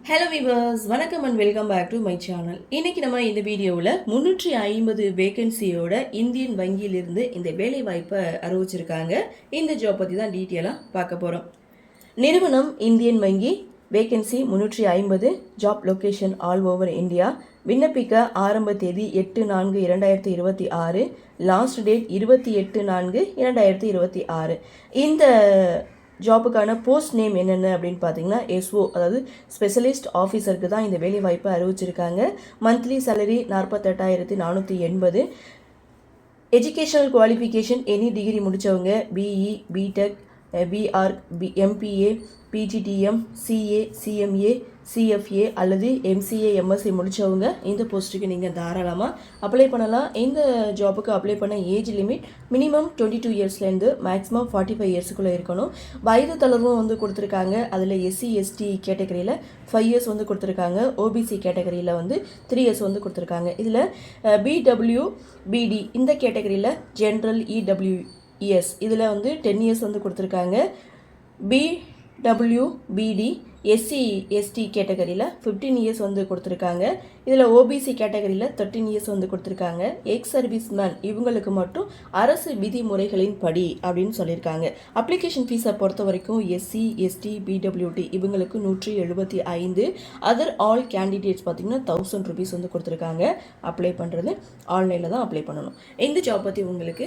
Hello viewers, வணக்கம் and welcome back to my channel. இன்னைக்கு நம்ம இந்த வீடியோவில் 350 வேகன்சியோட இந்தியன் வங்கியிலிருந்து இந்த வேலை வாய்ப்பை அறிவிச்சிருக்காங்க. இந்த ஜாப் பற்றி தான் டீட்டெயிலாக பார்க்க போகிறோம். நிறுவனம் இந்தியன் வங்கி, vacancy 350, job location all over India. விண்ணப்பிக்க ஆரம்ப தேதி 8/4/2026, லாஸ்ட் டேட் 28/4/2026. இந்த ஜாபுக்கான போஸ்ட் நேம் என்னென்ன அப்படின்னு பார்த்தீங்கன்னா எஸ்ஓ, அதாவது ஸ்பெஷலிஸ்ட் ஆஃபீஸருக்கு தான் இந்த வேலை வாய்ப்பை அறிவிச்சிருக்காங்க. Monthly salary 48,480. Educational qualification any degree முடித்தவங்க, BE, BTech, BR, MBA, PGDM, CA, CMA, CFA அல்லது எம்சிஏ, எம்எஸ்சி முடித்தவங்க இந்த போஸ்ட்டுக்கு நீங்கள் தாராளமாக அப்ளை பண்ணலாம். இந்த ஜாபுக்கு அப்ளை பண்ண ஏஜ் லிமிட் மினிமம் 22 இயர்ஸ்லேருந்து மேக்ஸிமம் 45 இயர்ஸுக்குள்ளே இருக்கணும். வயது தளர்வும் வந்து கொடுத்துருக்காங்க. அதில் எஸ்சி எஸ்டி கேட்டகரியில் 5 இயர்ஸ் வந்து கொடுத்துருக்காங்க. ஓபிசி கேட்டகரியில் வந்து 3 இயர்ஸ் வந்து கொடுத்துருக்காங்க. இதில் பிடபிள்யூபிடி இந்த கேட்டகரியில் ஜென்ரல் இடபிள்யூஇஎஸ் இதில் வந்து 10 இயர்ஸ் வந்து கொடுத்துருக்காங்க. பிடபிள்யூபிடி எஸ்சி எஸ்டி கேட்டகரியில் 15 இயர்ஸ் வந்து கொடுத்துருக்காங்க. இதில் ஓபிசி கேட்டகரியில் 13 இயர்ஸ் வந்து கொடுத்துருக்காங்க. எக்ஸ் சர்வீஸ் மேன் இவங்களுக்கு மட்டும் அரசு விதிமுறைகளின் படி அப்படின்னு சொல்லியிருக்காங்க. அப்ளிகேஷன் ஃபீஸை பொறுத்த வரைக்கும் எஸ்சி எஸ்டி பிடபிள்யூடி இவங்களுக்கு 175. அதர் ஆல் கேண்டிடேட்ஸ் பார்த்திங்கன்னா 1000 ருபீஸ் வந்து கொடுத்துருக்காங்க. அப்ளை பண்ணுறது ஆன்லைனில் தான் அப்ளை பண்ணணும். இந்த ஜாப் பற்றி உங்களுக்கு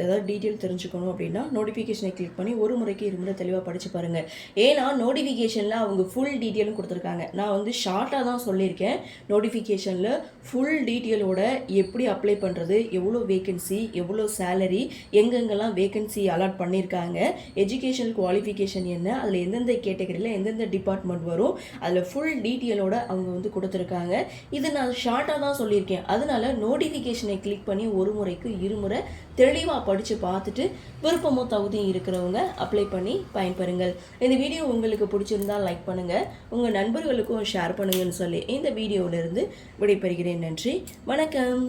ஏதாவது டீட்டெயில் தெரிஞ்சுக்கணும் அப்படின்னா நோட்டிஃபிகேஷனை கிளிக் பண்ணி ஒரு முறைக்கு இருமுறை தெளிவாக படித்து பாருங்கள். ஏன்னா நோட்டிஃபிகேஷனில் அவங்க ஃபுல் டீட்டெயிலும் கொடுத்துருக்காங்க. நான் வந்து ஷார்ட்டாக தான் சொல்லியிருக்கேன். நோட்டிஃபிகேஷனில் ஃபுல் டீட்டெயிலோட எப்படி அப்ளை பண்ணுறது, எவ்வளோ வேகன்சி, எவ்வளோ சேலரி, எங்கெங்கெல்லாம் வேகன்சி அலாட் பண்ணியிருக்காங்க, எஜுகேஷனல் குவாலிஃபிகேஷன் என்ன, அதில் எந்தெந்த கேட்டகரியில் எந்தெந்த டிபார்ட்மெண்ட் வரும், அதில் ஃபுல் டீட்டெயிலோட அவங்க வந்து கொடுத்துருக்காங்க. இது நான் ஷார்ட்டாக தான் சொல்லியிருக்கேன். அதனால நோட்டிஃபிகேஷனை கிளிக் பண்ணி ஒரு முறைக்கு இருமுறை தெளிவாக படித்து பார்த்துட்டு விருப்பமோ தகுதியும் இருக்கிறவங்க அப்ளை பண்ணி பயன்பெறுங்கள். இந்த வீடியோ உங்களுக்கு பிடிச்சிருந்தால் லைக் பண்ணுங்கள், உங்கள் நண்பர்களுக்கும் ஷேர் பண்ணுங்கன்னு சொல்லி இந்த வீடியோவிலிருந்து விடைபெறுகிறேன். நன்றி, வணக்கம்.